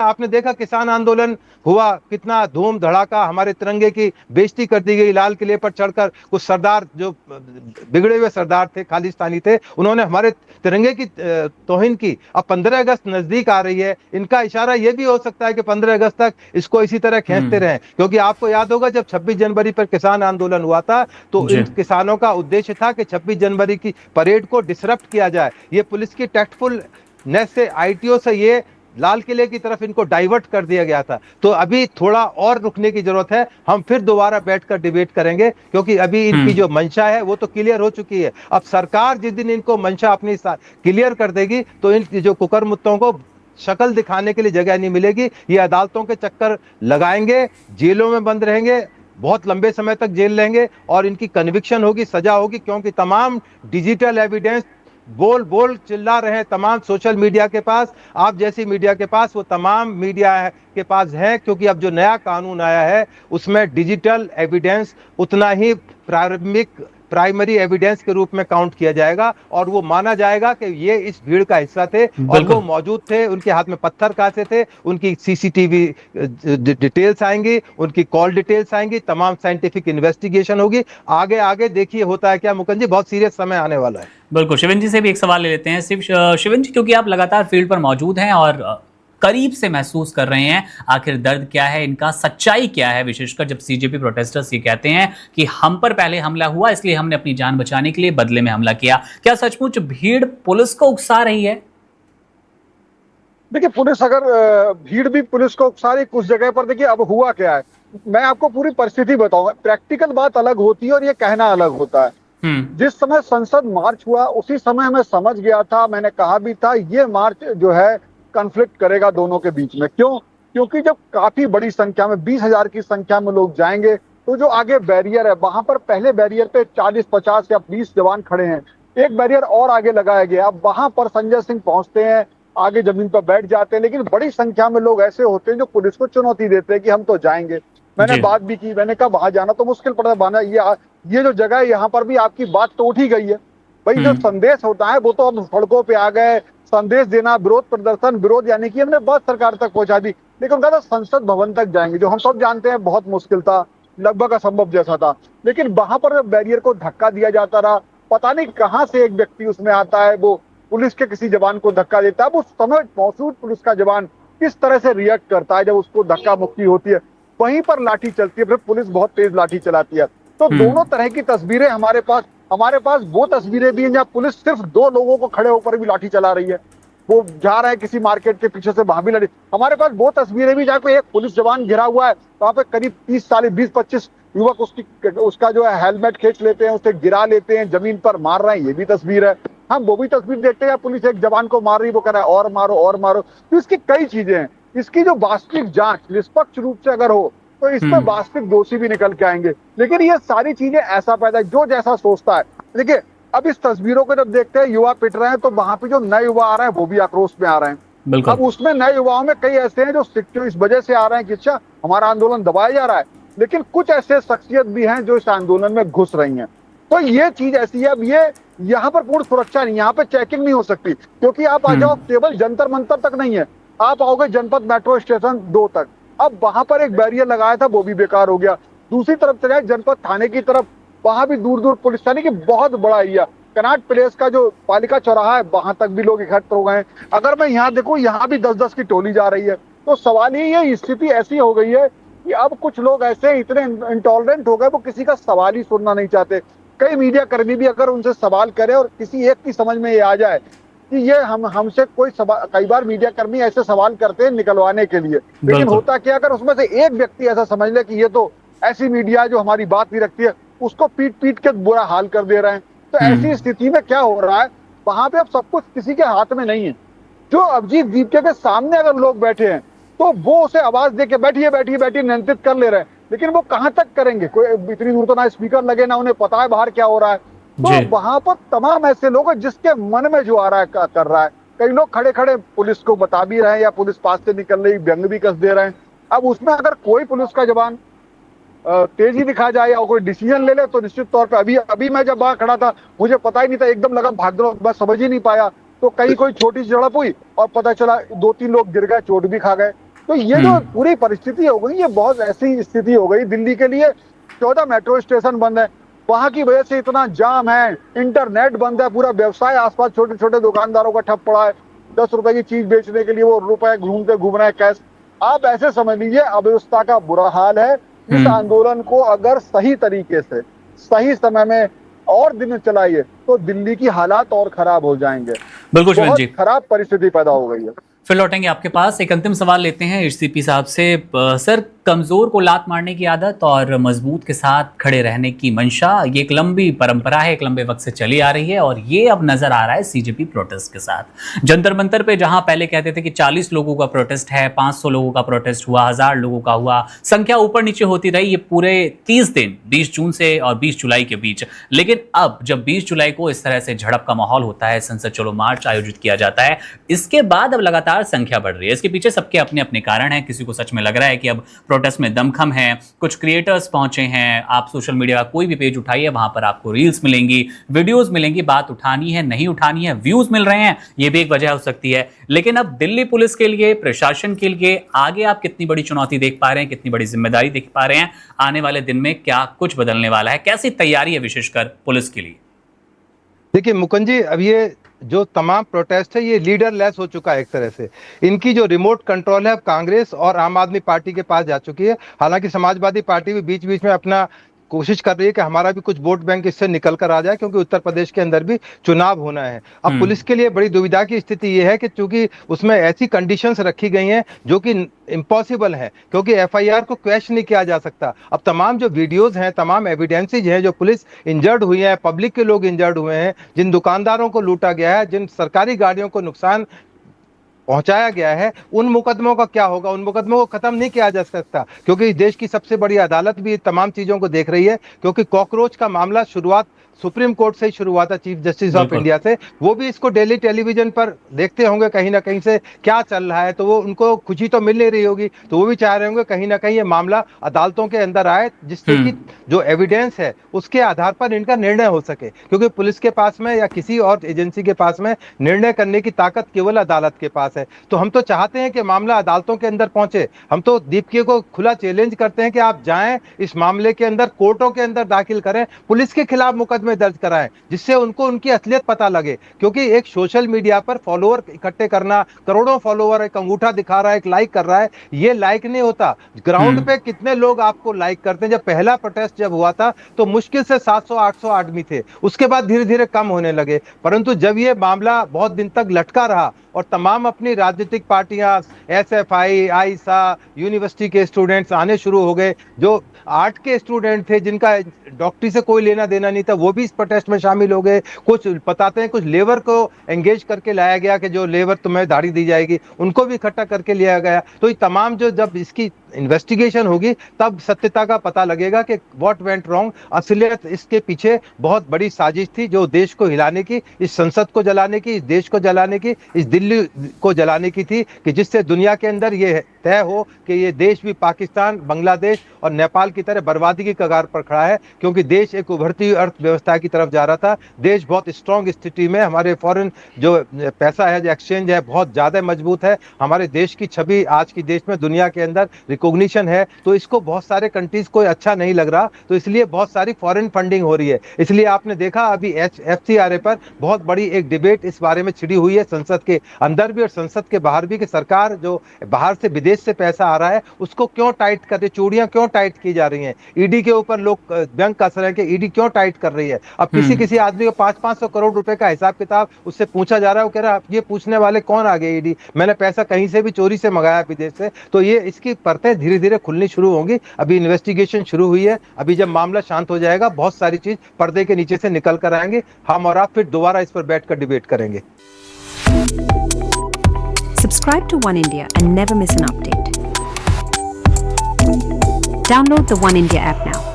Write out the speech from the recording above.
आपने देखा किसान आंदोलन हुआ, कितना धूम धड़ाका, हमारे तिरंगे की बेइज्जती कर दी गई, लाल किले पर चढ़कर कुछ सरदार जो बिगड़े हुए सरदार थे, खालिस्तानी थे, उन्होंने हमारे तिरंगे की तौहीन की। अब 15 अगस्त नजदीक आ रही है, इनका इशारा यह भी हो सकता है कि 15 अगस्त तक इसको इसी तरह खींचते रहें, क्योंकि आपको याद होगा जब 26 जनवरी पर किसान आंदोलन हुआ था तो इन किसानों का उद्देश्य था कि 26 जनवरी की परेड को डिसरप्ट किया जाए। ये पुलिस की टैक्टफुलनेस से, आईटीओ से ये लाल किले की तरफ इनको डाइवर्ट कर दिया गया था। तो अभी थोड़ा और रुकने की जरूरत है, हम फिर दोबारा बैठकर डिबेट करेंगे, क्योंकि अभी इनकी जो मंशा है वो तो क्लियर हो चुकी है। अब सरकार जिस दिन इनको मंशा अपनी क्लियर कर देगी तो इन जो कुकरमुत्तों को शक्ल दिखाने के लिए जगह नहीं मिलेगी। ये अदालतों के चक्कर लगाएंगे, जेलों में बंद रहेंगे, बहुत लंबे समय तक जेल रहेंगे और इनकी कन्विक्शन होगी, सजा होगी, क्योंकि तमाम डिजिटल एविडेंस बोल बोल चिल्ला रहे हैं तमाम सोशल मीडिया के पास, आप जैसी मीडिया के पास, वो तमाम मीडिया के पास है, क्योंकि अब जो नया कानून आया है उसमें डिजिटल एविडेंस उतना ही प्राइमरी एविडेंस के रूप में काउंट किया जाएगा और वो माना जाएगा कि ये इस भीड़ का हिस्सा थे और वो मौजूद थे, उनके हाथ में पत्थर कहां थे, उनकी सीसीटीवी डिटेल्स आएंगी, उनकी कॉल डिटेल्स आएंगी, तमाम साइंटिफिक इन्वेस्टिगेशन होगी। आगे आगे देखिए होता है क्या मुकुंद जी, बहुत सीरियस समय आने वाला है। बिल्कुल, शिवन जी से भी एक सवाल ले लेते हैं। शिवन जी, क्योंकि आप लगातार फील्ड पर मौजूद हैं और करीब से महसूस कर रहे हैं आखिर दर्द क्या है इनका, सच्चाई क्या है, विशेषकर जब सीजेपी प्रोटेस्टर्स ये कहते हैं कि हम पर पहले हमला हुआ इसलिए हमने अपनी जान बचाने के लिए बदले में हमला किया। क्या सचमुच भीड़ पुलिस को उकसा रही है? देखिए, पुलिस अगर भीड़ भी पुलिस को उकसा रही कुछ जगह पर, देखिए अब हुआ क्या है, मैं आपको पूरी परिस्थिति बताऊंगा। प्रैक्टिकल बात अलग होती है और ये कहना अलग होता है। जिस समय संसद मार्च हुआ उसी समय मैं समझ गया था, मैंने कहा भी था ये मार्च जो है कॉन्फ्लिक्ट करेगा दोनों के बीच में। क्यों? क्योंकि जब काफी बड़ी संख्या में 20,000 की संख्या में लोग जाएंगे तो जो आगे बैरियर है वहां पर, पहले बैरियर पे 40, 50 या 20 जवान खड़े हैं, एक बैरियर और आगे लगाया गया। अब वहां पर संजय सिंह पहुंचते हैं, आगे जमीन पर बैठ जाते हैं, लेकिन बड़ी संख्या में लोग ऐसे होते हैं जो पुलिस को चुनौती देते हैं कि हम तो जाएंगे। मैंने बात भी की, मैंने कहा वहां जाना तो मुश्किल पड़ता है, बहाना ये जो जगह है यहाँ पर भी आपकी बात तो उठ ही गई है भाई। जो संदेश होता है वो तो हम सड़कों पे आ गए, संदेश देना, विरोध प्रदर्शन, विरोध यानी कि हमने बात सरकार तक पहुंचा दी, लेकिन उनका तो संसद भवन तक जाएंगे, जो हम सब जानते हैं बहुत मुश्किल था, लगभग असंभव जैसा था। लेकिन वहां पर बैरियर को धक्का दिया जाता रहा, पता नहीं कहां से एक व्यक्ति उसमें आता है, वो पुलिस के किसी जवान को धक्का देता है। अब उस समय मौजूद पुलिस का जवान किस तरह से रिएक्ट करता है जब उसको धक्का मुक्की होती है, वहीं पर लाठी चलती है, फिर पुलिस बहुत तेज लाठी चलाती है। तो दोनों तरह की तस्वीरें हमारे पास वो तस्वीरें भी हैं जहाँ पुलिस सिर्फ 2 लोगों को खड़े होकर भी लाठी चला रही है, वो जा रहा है किसी मार्केट के पीछे से, वहां भी लड़ी। हमारे पास वो तस्वीरें भी जहाँ पे एक पुलिस जवान घिरा हुआ है, वहां पे करीब 20-25 युवक उसका जो है हेलमेट खींच लेते हैं, उसे गिरा लेते हैं, जमीन पर मार रहे हैं, ये भी तस्वीर है। हम वो भी तस्वीर देखते हैं, पुलिस एक जवान को मार रही है, वो कह रहा है और मारो और मारो। तो इसकी कई चीजें हैं। इसकी जो वास्तविक जांच निष्पक्ष रूप से अगर हो तो इस पर वास्तविक दोषी भी निकल के आएंगे। लेकिन ये सारी चीजें ऐसा पैदा, जो जैसा सोचता है। देखिए, अब इस तस्वीरों को जब देखते हैं, युवा पिट रहे हैं, तो वहां पे जो नए युवा आ रहे हैं वो भी आक्रोश में आ रहे हैं। अब उसमें नए युवाओं में कई ऐसे हैं जो इस वजह से आ रहे हैं कि अच्छा हमारा आंदोलन दबाया जा रहा है, लेकिन कुछ ऐसे शख्सियत भी हैं जो इस आंदोलन में घुस रही हैं। तो ये चीज ऐसी है। अब ये यहाँ पर पूर्ण सुरक्षा नहीं, यहाँ पे चेकिंग नहीं हो सकती, क्योंकि आप आ जाओ केवल जंतर मंतर तक नहीं है, आप आओगे जनपद मेट्रो स्टेशन 2 तक। अब वहां पर एक बैरियर लगाया था, वो भी बेकार हो गया। दूसरी तरफ चले जनपद थाने की तरफ, वहां भी दूर दूर पुलिस थाने की बहुत बड़ा एरिया, कनाट प्लेस का जो पालिका चौराहा है वहां तक भी लोग इकट्ठे हो गए। अगर मैं यहाँ देखूं, यहाँ भी 10-10 की टोली जा रही है। तो सवाल ये स्थिति ऐसी हो गई है कि अब कुछ लोग ऐसे इतने इंटॉलरेंट हो गए, वो किसी का सवाल ही सुनना नहीं चाहते। कई मीडिया कर्मी भी अगर उनसे सवाल करे और किसी एक की समझ में ये आ जाए कि ये हमसे कोई सवाल, कई बार मीडिया कर्मी ऐसे सवाल करते हैं निकलवाने के लिए, लेकिन होता क्या, अगर उसमें से एक व्यक्ति ऐसा समझ ले कि ये तो ऐसी मीडिया जो हमारी बात नहीं रखती है, उसको पीट पीट के बुरा हाल कर दे रहे हैं। तो ऐसी स्थिति में क्या हो रहा है, वहां पे अब सब कुछ किसी के हाथ में नहीं है। जो अभिजीत दीपके के सामने अगर लोग बैठे हैं तो वो उसे आवाज दे के बैठिए बैठिए बैठिए नियंत्रित कर ले रहे हैं, लेकिन वो कहां तक करेंगे, कोई इतनी दूर तो ना स्पीकर लगे, ना उन्हें पता है बाहर क्या हो रहा है। तो वहां पर तमाम ऐसे लोग हैं जिसके मन में जो आ रहा है कर रहा है। कई लोग खड़े खड़े पुलिस को बता भी रहे हैं या पुलिस पास से निकल रही व्यंग भी कस दे रहे हैं। अब उसमें अगर कोई पुलिस का जवान तेजी दिखा जाए या कोई डिसीजन ले ले तो निश्चित तौर पे, अभी मैं जब वहां खड़ा था मुझे पता ही नहीं था, एकदम लगा भाग दो, बस समझ ही नहीं पाया। तो कहीं कोई छोटी सी झड़प हुई और पता चला 2-3 लोग गिर गए, चोट भी खा गए। तो ये जो पूरी परिस्थिति हो गई, ये बहुत ऐसी स्थिति हो गई दिल्ली के लिए। 14 मेट्रो स्टेशन बंद है, वहां की वजह से इतना जाम है, इंटरनेट बंद है, पूरा व्यवसाय आसपास छोटे छोटे दुकानदारों का ठप पड़ा है। 10 रुपए की चीज बेचने के लिए वो रुपए घूम रहे हैं कैश। आप ऐसे समझ लीजिए अव्यवस्था का बुरा हाल है। इस आंदोलन को अगर सही तरीके से सही समय में और दिन चलाइए तो दिल्ली की हालात और खराब हो जाएंगे। बिल्कुल शिवेंद्र जी, खराब परिस्थिति पैदा हो गई है। फिर लौटेंगे आपके पास। एक अंतिम सवाल लेते हैं एचसीपी साहब से। सर, कमजोर को लात मारने की आदत और मजबूत के साथ खड़े रहने की मंशा, ये एक लंबी परंपरा है, एक लंबे वक्त से चली आ रही है और ये अब नजर आ रहा है सीजेपी प्रोटेस्ट के साथ। जंतर मंतर पे जहां पहले कहते थे कि 40 लोगों का प्रोटेस्ट है, 500 लोगों का प्रोटेस्ट हुआ, 1000 लोगों का हुआ, संख्या ऊपर नीचे होती रही ये पूरे 30 दिन 20 जून से और 20 जुलाई के बीच। लेकिन अब जब 20 जुलाई को इस तरह से झड़प का माहौल होता है, संसद चलो मार्च आयोजित किया जाता है, इसके बाद अब लगातार संख्या बढ़ रही है। इसके पीछे सबके अपने अपने कारण हैं। किसी को सच में लग रहा है कि अब प्रोटेस्ट में दमखम है, कुछ क्रिएटर्स पहुंचे हैं। आप सोशल मीडिया का कोई भी पेज उठाइए, वहां पर आपको रील्स मिलेंगी, वीडियोस मिलेंगी, बात उठानी है नहीं उठानी है, व्यूज मिल रहे हैं, ये भी एक वजह हो सकती है। लेकिन अब दिल्ली पुलिस के लिए, प्रशासन के लिए आगे आप कितनी बड़ी चुनौती देख पा रहे हैं, कितनी बड़ी जिम्मेदारी देख पा रहे हैं? आने वाले दिन में क्या कुछ बदलने वाला है? कैसी तैयारी है विशेषकर पुलिस के लिए? देखिए मुकुंद जी, अब ये जो तमाम प्रोटेस्ट है ये लीडर लेस हो चुका है एक तरह से। इनकी जो रिमोट कंट्रोल है अब कांग्रेस और आम आदमी पार्टी के पास जा चुकी है। हालांकि समाजवादी पार्टी भी बीच बीच में अपना कोशिश कर रही है कि हमारा भी कुछ वोट बैंक इससे निकल कर आ जाए, क्योंकि उत्तर प्रदेश के अंदर भी चुनाव होना है। अब पुलिस के लिए बड़ी दुविधा की स्थिति ये है कि चूंकि उसमें ऐसी कंडीशंस रखी गई हैं जो कि इम्पॉसिबल है, क्योंकि एफआईआर को क्वैश नहीं किया जा सकता। अब तमाम जो वीडियोज हैं, तमाम एविडेंसेज हैं, जो पुलिस इंजर्ड हुई है, पब्लिक के लोग इंजर्ड हुए हैं, जिन दुकानदारों को लूटा गया है, जिन सरकारी गाड़ियों को नुकसान पहुंचाया गया है, उन मुकदमों का क्या होगा? उन मुकदमों को खत्म नहीं किया जा सकता, क्योंकि देश की सबसे बड़ी अदालत भी तमाम चीजों को देख रही है। क्योंकि कॉकरोच का मामला शुरुआत सुप्रीम कोर्ट से ही शुरू हुआ था, चीफ जस्टिस ऑफ इंडिया से। वो भी इसको डेली टेलीविजन पर देखते होंगे कहीं ना कहीं से क्या चल रहा है, तो वो उनको खुशी तो मिल नहीं रही होगी, तो वो भी चाह रहे होंगे कहीं ना कहीं ये मामला अदालतों के अंदर आए, जिससे कि जो एविडेंस है उसके आधार पर इनका निर्णय हो सके। क्योंकि पुलिस के पास में या किसी और एजेंसी के पास में निर्णय करने की ताकत केवल अदालत के पास है। तो हम तो चाहते हैं कि मामला अदालतों के अंदर पहुंचे। हम तो दीपके को खुला चैलेंज करते हैं कि आप जाएं, इस मामले के अंदर कोर्टों के अंदर दाखिल करें, पुलिस के खिलाफ मुकदमे दर्ज कराएं, जिससे उनको उनकी असलियत पता लगे। क्योंकि एक सोशल मीडिया पर फॉलोअर इकट्ठे करना, करोड़ों फॉलोअर, एक अंगूठा दिखा रहा है, एक लाइक कर रहा है, ये लाइक नहीं होता। ग्राउंड पे कितने लोग आपको लाइक करते हैं? जब पहला प्रोटेस्ट जब हुआ था तो मुश्किल से 700-800 आदमी थे, उसके बाद धीरे धीरे कम होने लगे। परंतु जब ये मामला बहुत दिन तक लटका रहा और तमाम अपनी राजनीतिक पार्टियां, एसएफआई, आईसा, यूनिवर्सिटी के स्टूडेंट्स आने शुरू हो गए, जो आर्ट के स्टूडेंट थे जिनका डॉक्टरी से कोई लेना देना नहीं था, वो भी इस प्रोटेस्ट में शामिल हो गए। कुछ बताते हैं कुछ लेबर को एंगेज करके लाया गया कि जो लेबर तुम्हें दाढ़ी दी जाएगी, उनको भी इकट्ठा करके लिया गया। तो ये तमाम जो जब इसकी इन्वेस्टिगेशन होगी तब सत्यता का पता लगेगा कि व्हाट वेंट रॉन्ग। असलियत इसके पीछे बहुत बड़ी साजिश थी, जो देश को हिलाने की, इस संसद को जलाने की, इस देश को जलाने की, इस दिल्ली को जलाने की थी, कि जिससे दुनिया के अंदर ये तय हो कि ये देश भी पाकिस्तान, बांग्लादेश और नेपाल की तरह बर्बादी की कगार पर खड़ा है। क्योंकि देश एक उभरती हुई अर्थव्यवस्था की तरफ जा रहा था, देश बहुत स्ट्रॉन्ग स्थिति में, हमारे फॉरेन जो पैसा है, जो एक्सचेंज है, बहुत ज्यादा मजबूत है, हमारे देश की छवि आज की देश में दुनिया के अंदर रिकॉग्निशन है। तो इसको बहुत सारे कंट्रीज को अच्छा नहीं लग रहा, तो इसलिए बहुत सारी फॉरेन फंडिंग हो रही है। इसलिए आपने देखा अभी एफसीआरए पर बहुत बड़ी एक डिबेट इस बारे में छिड़ी हुई है, संसद के अंदर भी और संसद के बाहर भी, कि सरकार जो बाहर से विदेश से पैसा आ रहा है उसको क्यों टाइट कर रही, चूड़ियां क्यों टाइट की जा रही हैं। ईडी के ऊपर लोग व्यंग कस रहे हैं कि ईडी क्यों टाइट कर रही है। अब किसी आदमी को 500-500 करोड़ रुपए का हिसाब किताब उससे पूछा जा रहा है, वो कह रहा है ये पूछने वाले कौन आ गए ईडी, मैंने पैसा कहीं से भी चोरी से मंगाया विदेश से। तो ये इसकी परतें धीरे धीरे खुलनी शुरू होंगी। अभी इन्वेस्टिगेशन शुरू हुई है, अभी जब मामला शांत हो जाएगा बहुत सारी चीज पर्दे के नीचे से निकल कर आएंगे, हम और आप फिर दोबारा इस पर बैठकर डिबेट करेंगे। Subscribe to One India and never miss an update. Download the One India app now.